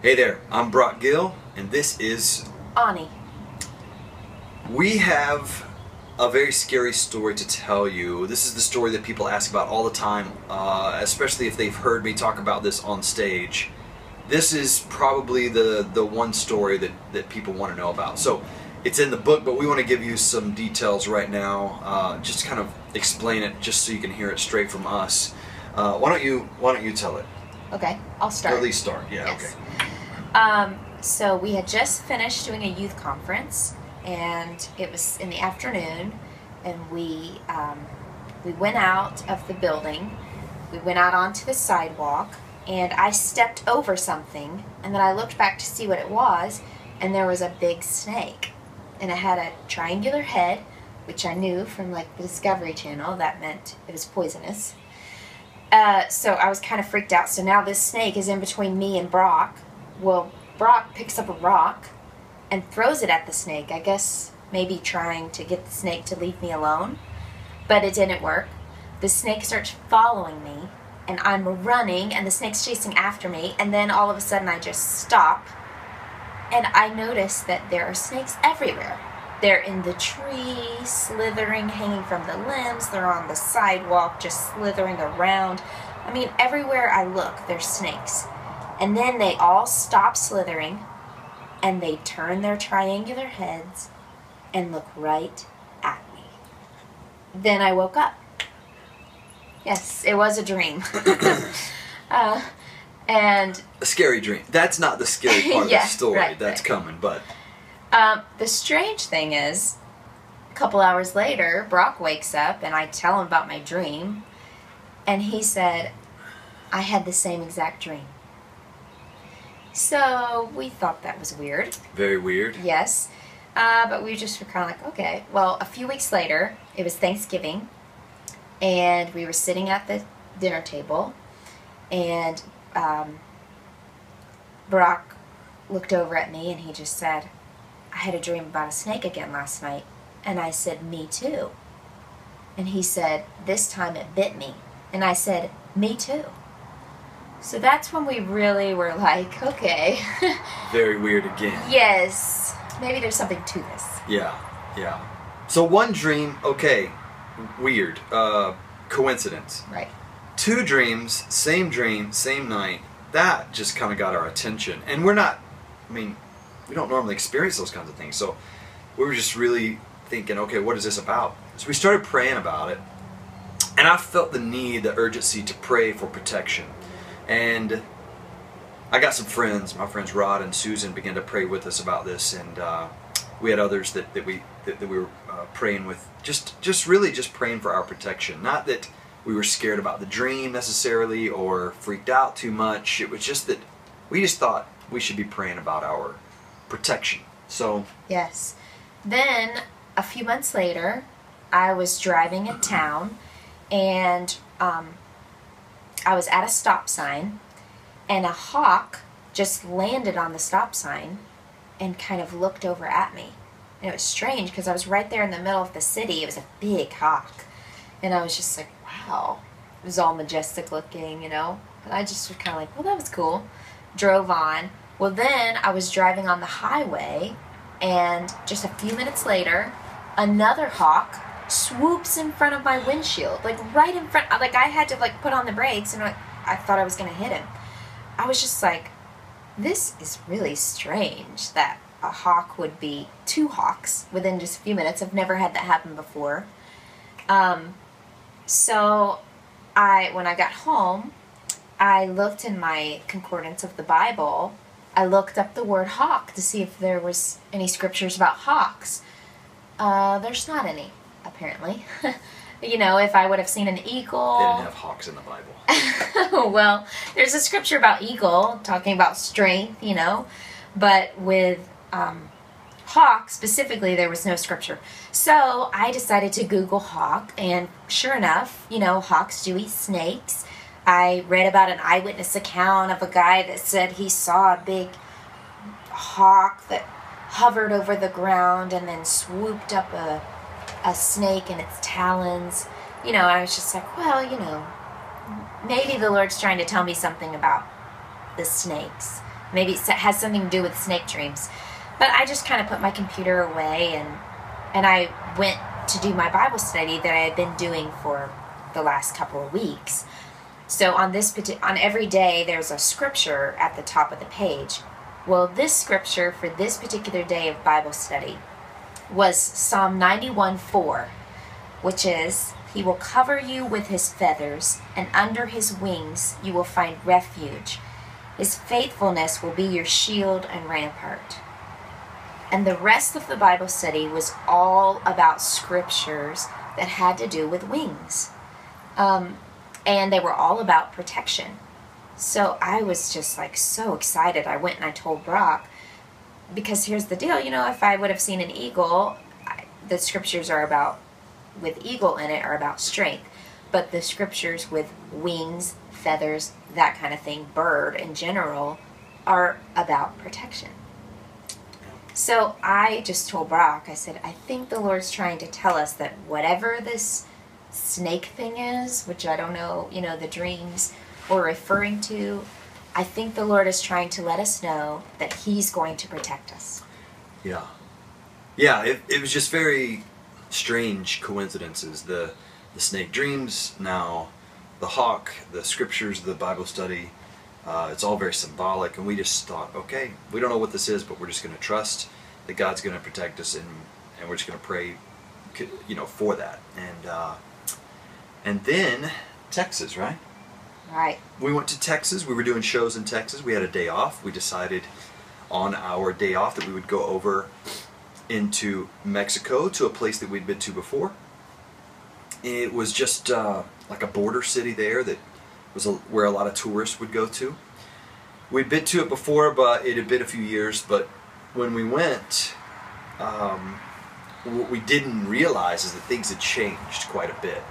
Hey there, I'm Gill, and this is Ani. We have a very scary story to tell you. This is the story that people ask about all the time, especially if they've heard me talk about this on stage. This is probably the one story that people want to know about. So it's in the book, but we want to give you some details right now, just kind of explain it, just so you can hear it straight from us. Why don't you tell it? Okay, I'll start. Or at least start. Yeah. Yes. Okay. So we had just finished doing a youth conference, and it was in the afternoon, and we went out of the building. We went out onto the sidewalk, and I stepped over something, and then I looked back to see what it was, and there was a big snake, and it had a triangular head, which I knew from like the Discovery Channel. That meant it was poisonous. So I was kind of freaked out. So now this snake is in between me and Brock. Well, Brock picks up a rock and throws it at the snake. I guess maybe trying to get the snake to leave me alone. But it didn't work. The snake starts following me, and I'm running, and the snake's chasing after me. And then all of a sudden I just stop, and I notice that there are snakes everywhere. They're in the tree, slithering, hanging from the limbs. They're on the sidewalk, just slithering around. I mean, everywhere I look, there's snakes. And then they all stop slithering, and they turn their triangular heads and look right at me. Then I woke up. Yes, it was a dream. And a scary dream. That's not the scary part yeah, of the story. Right, That's right. coming, but... The strange thing is, a couple hours later, Brock wakes up, and I tell him about my dream, and he said, I had the same exact dream. So we thought that was weird. Very weird. Yes. But we just were kind of like, okay. Well, a few weeks later, it was Thanksgiving, and we were sitting at the dinner table, and Brock looked over at me, and he just said, I had a dream about a snake again last night. And I said, me too. And he said, this time it bit me. And I said, me too. So that's when we really were like, okay. Very weird again. Yes. Maybe there's something to this. Yeah, yeah. So one dream, okay, weird. Coincidence. Right. Two dreams, same night. That just kind of got our attention. And we're not, we don't normally experience those kinds of things. So we were just really thinking, okay, what is this about? So we started praying about it. And I felt the need, the urgency to pray for protection. And I got some friends, my friends Rod and Susan began to pray with us about this. And we had others that we were praying with, just really praying for our protection. Not that we were scared about the dream necessarily or freaked out too much. It was just that we just thought we should be praying about our protection. So yes. Then a few months later, I was driving in town, and I was at a stop sign, and a hawk just landed on the stop sign and kind of looked over at me. And it was strange because I was right there in the middle of the city. It was a big hawk, and I was just like, wow. It was all majestic looking, you know. And I just was kind of like, well, that was cool. Drove on. Well, then I was driving on the highway, and just a few minutes later, another hawk swoops in front of my windshield, like right in front. Like I had to like put on the brakes, and I thought I was going to hit him. I was just like, this is really strange that a hawk would be two hawks within just a few minutes. I've never had that happen before. So when I got home, I looked in my concordance of the Bible. I looked up the word hawk to see if there was any scriptures about hawks. There's not any, apparently. You know, if I would have seen an eagle... They didn't have hawks in the Bible. Well, there's a scripture about eagle, talking about strength, you know. But with hawk, specifically, there was no scripture. So I decided to Google hawk, and sure enough, you know, hawks do eat snakes. I read about an eyewitness account of a guy that said he saw a big hawk that hovered over the ground and then swooped up a snake in its talons. You know, I was just like, well, you know, maybe the Lord's trying to tell me something about the snakes. maybe it has something to do with snake dreams. But I just kind of put my computer away, and I went to do my Bible study that I had been doing for the last couple of weeks. So on every day there's a scripture at the top of the page. Well, this scripture for this particular day of Bible study was Psalm 91:4, which is, "He will cover you with his feathers, and under his wings you will find refuge. His faithfulness will be your shield and rampart." And the rest of the Bible study was all about scriptures that had to do with wings. And they were all about protection. So I was just like so excited. I went and I told Brock, because here's the deal, if I would have seen an eagle, the scriptures with eagle in it are about strength. But the scriptures with wings, feathers, that kind of thing, bird in general, are about protection. So I just told Brock, I said, I think the Lord's trying to tell us that whatever this snake thing is, which I don't know, the dreams we're referring to, I think the Lord is trying to let us know that he's going to protect us. Yeah. Yeah, it was just very strange coincidences. The snake dreams, now the hawk, the scriptures, the Bible study, it's all very symbolic, and we just thought, okay, we don't know what this is, but we're just going to trust that God's going to protect us, and we're just going to pray, for that. And then Texas, right? Right. We went to Texas. We were doing shows in Texas. We had a day off. We decided on our day off that we would go over into Mexico to a place that we'd been to before. It was just like a border city there that was where a lot of tourists would go to. We'd been to it before, but it had been a few years. But when we went, what we didn't realize is that things had changed quite a bit.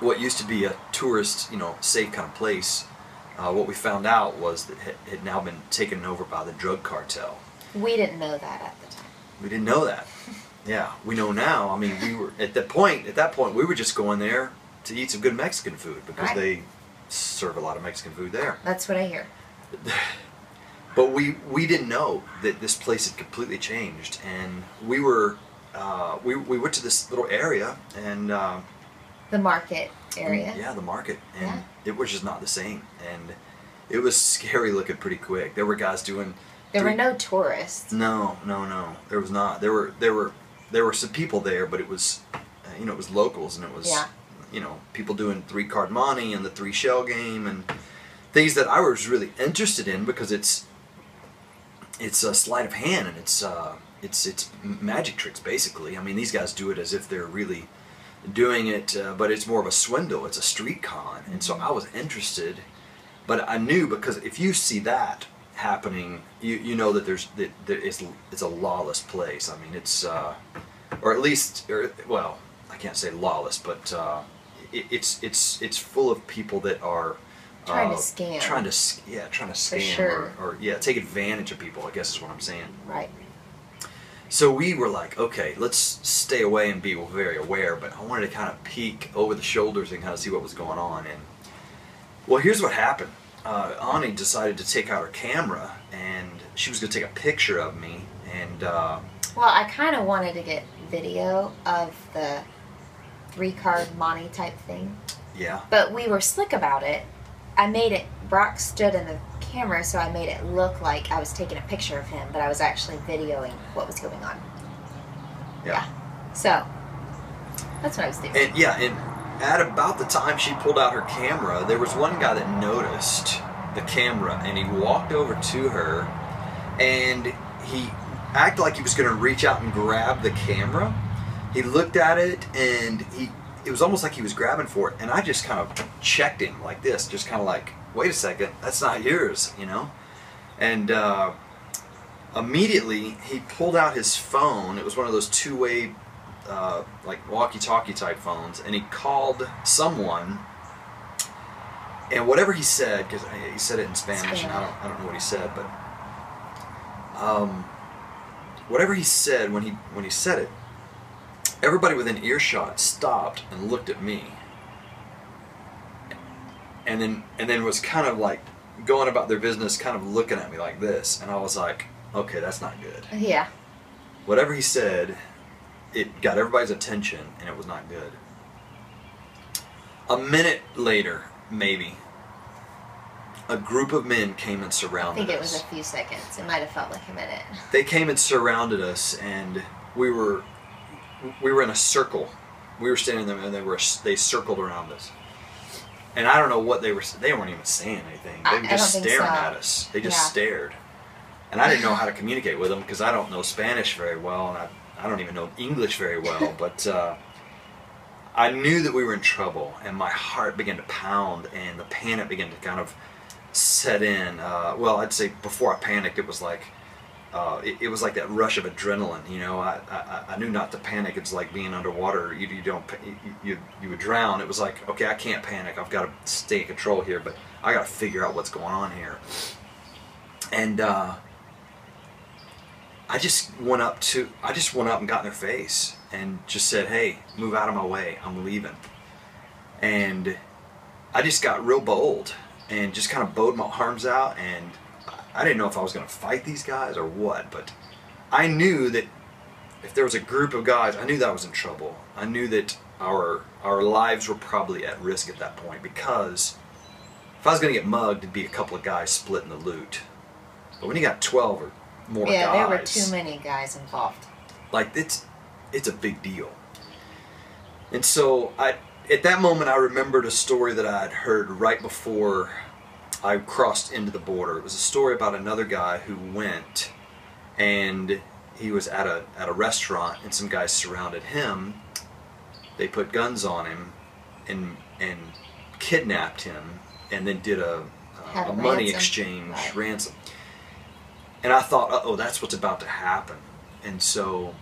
What used to be a tourist, safe kind of place, what we found out was that it had now been taken over by the drug cartel. We didn't know that at the time. We didn't know that. Yeah, we know now. I mean, we were at that point, we were just going there to eat some good Mexican food, because they serve a lot of Mexican food there. That's what I hear. But we didn't know that this place had completely changed, and we went to this little area, and the market area. Yeah, the market, and it was just not the same, and it was scary looking pretty quick. There were guys doing. There were no tourists. No, there was not. There were some people there, but it was, it was locals, and it was, people doing 3-card monte and the 3-shell game and things that I was really interested in, because it's a sleight of hand, and it's magic tricks basically. I mean, these guys do it as if they're really doing it, but it's more of a swindle. It's a street con, and so I was interested, but I knew, because if you see that happening, you know that it's a lawless place. I mean, it's or at least, well, I can't say lawless, but it's full of people that are trying to scam. Trying to scam, for sure. or take advantage of people, I guess is what I'm saying. Right. So we were like, okay, let's stay away and be very aware, but I wanted to kind of peek over the shoulders and kind of see what was going on. And well, here's what happened. Ani decided to take out her camera, and she was going to take a picture of me. And well, I kind of wanted to get video of the 3-card monte type thing. Yeah. But we were slick about it. Brock stood in the camera, so I made it look like I was taking a picture of him, but I was actually videoing what was going on. Yeah. So that's what I was doing. And at about the time she pulled out her camera, there was one guy that noticed the camera, and he walked over to her, and he acted like he was going to reach out and grab the camera. He looked at it, and it was almost like he was grabbing for it, and I just kind of checked him like this, just kind of like, wait a second, that's not yours, And immediately he pulled out his phone. It was one of those two-way, like walkie-talkie type phones, and he called someone. And whatever he said, because he said it in Spanish, and I don't know what he said, but whatever he said when he said it, everybody within earshot stopped and looked at me, and then was kind of like going about their business, kind of looking at me like this, and I was like, okay, that's not good. Yeah. Whatever he said, it got everybody's attention, and it was not good. A minute later, maybe, a group of men came and surrounded us. I think it was a few seconds. It might have felt like a minute. They came and surrounded us, and we were in a circle. We were standing there, and they circled around us. And I don't know what they weren't even saying anything. They were just staring at us. They just stared. And I didn't know how to communicate with them because I don't know Spanish very well, and I don't even know English very well. But I knew that we were in trouble, and my heart began to pound, and the panic began to kind of set in. Well, I'd say before I panicked, it was like that rush of adrenaline. You know, I knew not to panic. It's like being underwater. You would drown. It was like, okay, I can't panic. I've got to stay in control here, but I got to figure out what's going on here. And I just went up and got in their face and just said, "Hey, move out of my way. I'm leaving." And I just got real bold and just kind of bowed my arms out, and I didn't know if I was going to fight these guys or what, but I knew that if there was a group of guys, I knew that I was in trouble. I knew that our lives were probably at risk at that point, because if I was going to get mugged, it'd be a couple of guys splitting the loot. But when you got 12 or more guys... Yeah, there were too many guys involved. Like, it's a big deal. And so, at that moment, I remembered a story that I had heard right before I crossed into the border. It was a story about another guy who went, and he was at a restaurant, and some guys surrounded him. They put guns on him and kidnapped him, and then did a money exchange, ransom. And I thought, uh-oh, that's what's about to happen. And so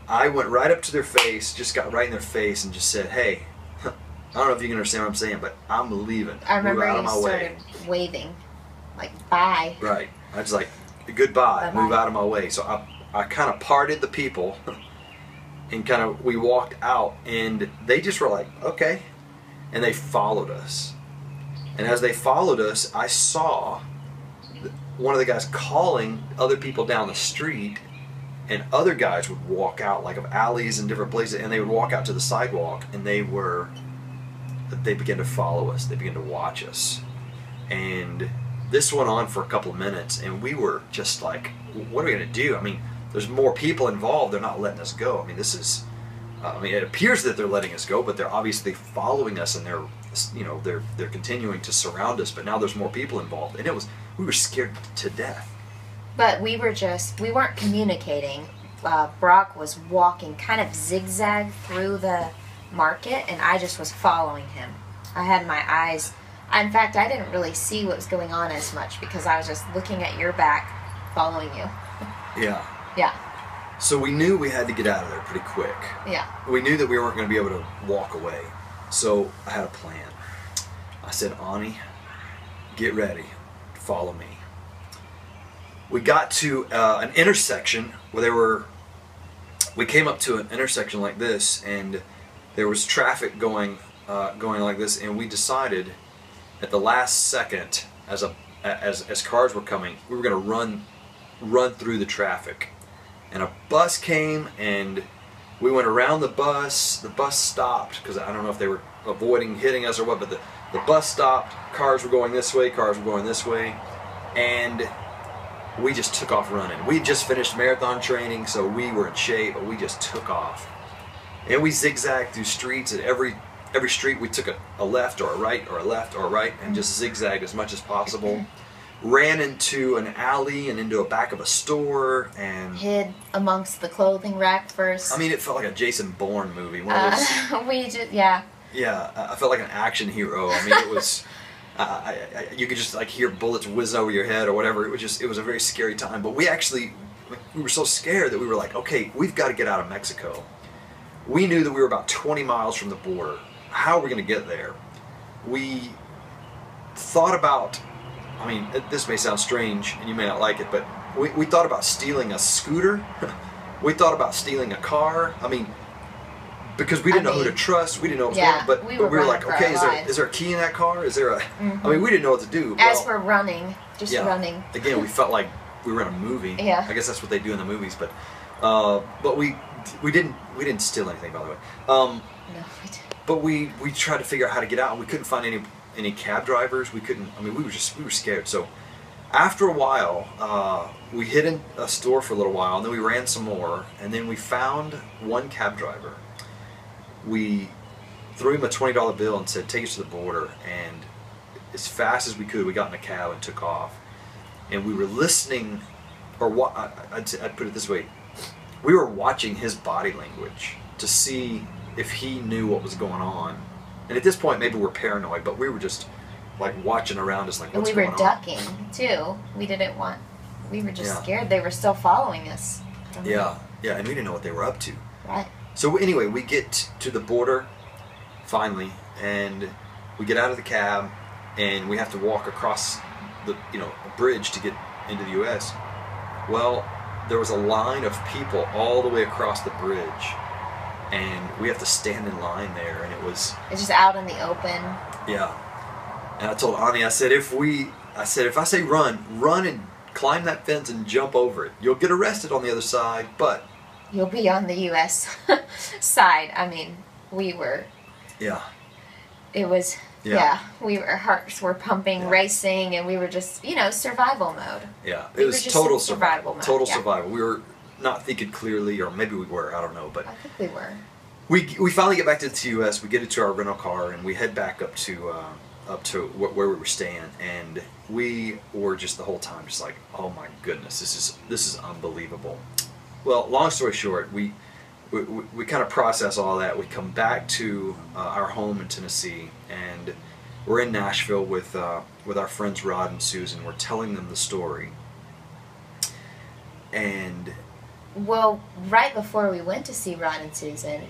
I went right up to their face, just got right in their face, and just said, "Hey, I don't know if you can understand what I'm saying, but I'm leaving. I remember Move out of my you started waving, like, bye." Right. I was like, "Goodbye, move out of my way." So I kind of parted the people, and we walked out, and they just were like, "Okay," and they followed us. And as they followed us, I saw one of the guys calling other people down the street, and other guys would walk out, like, of alleys and different places, and they would walk out to the sidewalk, and they began to follow us. They began to watch us. And this went on for a couple of minutes, and we were just like, what are we going to do? I mean, there's more people involved. They're not letting us go. I mean, this is, it appears that they're letting us go, but they're obviously following us, and they're continuing to surround us, but now there's more people involved. And we were scared to death. But we weren't communicating. Brock was walking kind of zigzag through the market, and I just was following him. I had my eyes, in fact, I didn't really see what was going on as much, because I was just looking at your back, following you. Yeah. Yeah. So we knew we had to get out of there pretty quick. Yeah. We knew that we weren't going to be able to walk away. So I had a plan. I said, "Ani, get ready. Follow me." We got to an intersection where we came up to an intersection like this, and there was traffic going like this, and we decided at the last second, as cars were coming, we were going to run through the traffic. And a bus came, and we went around the bus. The bus stopped, because I don't know if they were avoiding hitting us or what, but the bus stopped. Cars were going this way, cars were going this way, and we just took off running. We just finished marathon training, so we were in shape, but we just took off. And we zigzagged through streets. At every street we took a left or a right or a left or a right, and just zigzagged as much as possible. Ran into an alley and into a back of a store, and hid amongst the clothing rack first. I mean, it felt like a Jason Bourne movie. Yeah. Yeah, I felt like an action hero. I mean, it was... you could just like hear bullets whiz over your head or whatever. It was a very scary time. But we were so scared that we were like, okay, we've got to get out of Mexico. We knew that we were about 20 miles from the border. How are we going to get there? We thought about, I mean, this may sound strange and you may not like it, but we thought about stealing a scooter. We thought about stealing a car. I mean, because we didn't know who to trust. We didn't know what was going on. But we were like, okay, is there a key in that car? Is there a? I mean, we didn't know what to do. As we're running, running. Again, we felt like we were in a movie. Yeah. I guess that's what they do in the movies. But we didn't steal anything, by the way. No, we didn't. But we tried to figure out how to get out, and we couldn't find any cab drivers. We couldn't. I mean, we were scared. So after a while, we hid in a store for a little while, and then we ran some more, and then we found one cab driver. We threw him a $20 bill and said, "Take us to the border." And as fast as we could, we got in a cab and took off. And we were listening, or what? I'd put it this way: we were watching his body language to see if he knew what was going on. And at this point, maybe we're paranoid, but we were just like watching around us, like, what's going on? And we were ducking too. We were just scared. They were still following us. Yeah, and we didn't know what they were up to. Right. So anyway, we get to the border finally, and we get out of the cab, and we have to walk across the a bridge to get into the U.S. Well, there was a line of people all the way across the bridge, and we have to stand in line there, and it's just out in the open. Yeah. And I told Ani, I said, if I say run and climb that fence and jump over it. You'll get arrested on the other side, but you'll be on the U.S. side. I mean, we were. Yeah. It was. Yeah. Our hearts were pumping, racing, and we were just, survival mode. Yeah. It was total survival mode. Total yeah. survival. We were not thinking clearly, or maybe we were. I don't know, but I think we were. We finally get back to the U.S. We get into our rental car, and we head back up to where we were staying, and we were just the whole time just like, oh my goodness, this is unbelievable. Well, long story short, we kind of process all that. We come back to our home in Tennessee, and we're in Nashville with our friends Rod and Susan. We're telling them the story, and well, right before we went to see Rod and Susan,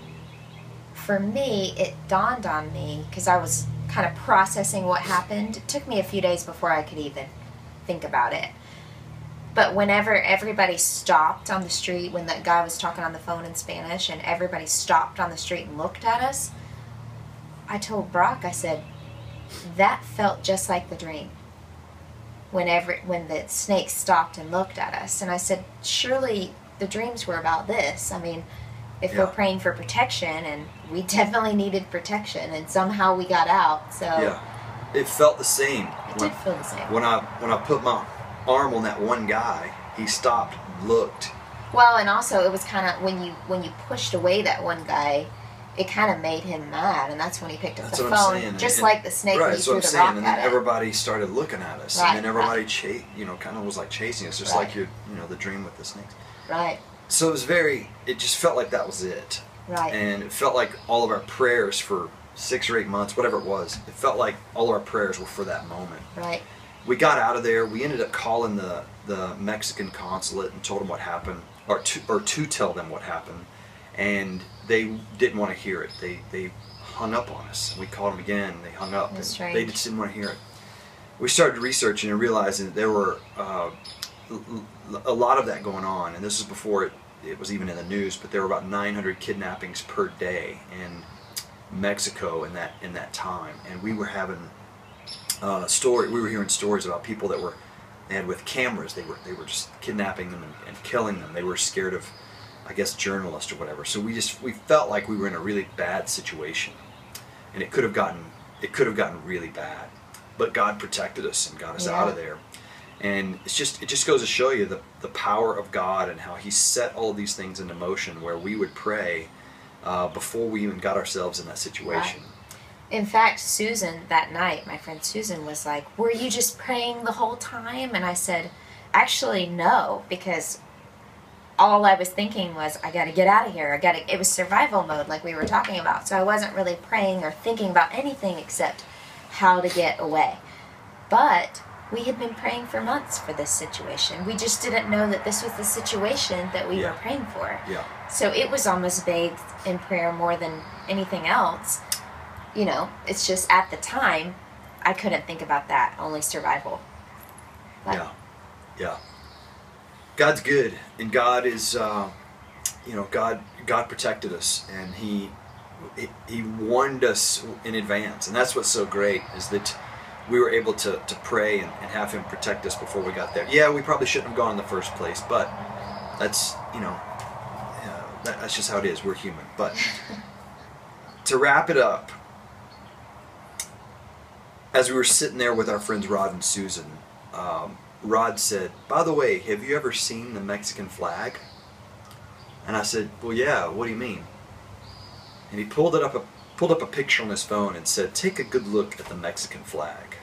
for me, it dawned on me, because I was kind of processing what happened. It took me a few days before I could even think about it. But whenever everybody stopped on the street, when that guy was talking on the phone in Spanish, and everybody stopped on the street and looked at us, I told Brock, I said, that felt just like the dream. When the snake stopped and looked at us. And I said, surely the dreams were about this. I mean, if we're praying for protection, and we definitely needed protection, and somehow we got out. So yeah, it felt the same. It did feel the same. When I put my arm on that one guy, he stopped, looked. Well, and also it was kind of when you pushed away that one guy, it kind of made him mad, and that's when he picked up the phone, just like the snake when he threw the rock at it. And then everybody started looking at us, and then everybody kind of was like chasing us, just like the dream with the snakes. Right. So it just felt like that was it. Right. And it felt like all of our prayers for 6 or 8 months, whatever it was, it felt like all of our prayers were for that moment. Right. We got out of there. We ended up calling the Mexican consulate and told them what happened, or to tell them what happened, and they didn't want to hear it. They hung up on us. We called them again. They hung up. That's strange. They just didn't want to hear it. We started researching and realizing that there were a lot of that going on, and this is before it was even in the news, but there were about 900 kidnappings per day in Mexico in that time, and we were having we were hearing stories about people that they had with cameras. They were just kidnapping them and killing them. They were scared of, I guess, journalists or whatever. So we felt like we were in a really bad situation, and it could have gotten really bad, but God protected us and got us out of there. And it just goes to show you the power of God, and how He set all of these things into motion, where we would pray before we even got ourselves in that situation. Right. In fact, Susan, that night, my friend Susan was like, were you just praying the whole time? And I said, actually, no, because all I was thinking was, I got to get out of here. It was survival mode, like we were talking about. So I wasn't really praying or thinking about anything except how to get away. But we had been praying for months for this situation. We just didn't know that this was the situation that we were praying for. Yeah. So it was almost bathed in prayer more than anything else. It's just at the time, I couldn't think about that, only survival. But yeah. God's good, and God is, God protected us, and He he warned us in advance, and that's what's so great is that we were able to pray and have him protect us before we got there. Yeah, we probably shouldn't have gone in the first place, but that's, that's just how it is. We're human. But to wrap it up, as we were sitting there with our friends Rod and Susan, Rod said, "By the way, have you ever seen the Mexican flag?" And I said, "Well, yeah, what do you mean?" And he pulled up a picture on his phone and said, "Take a good look at the Mexican flag."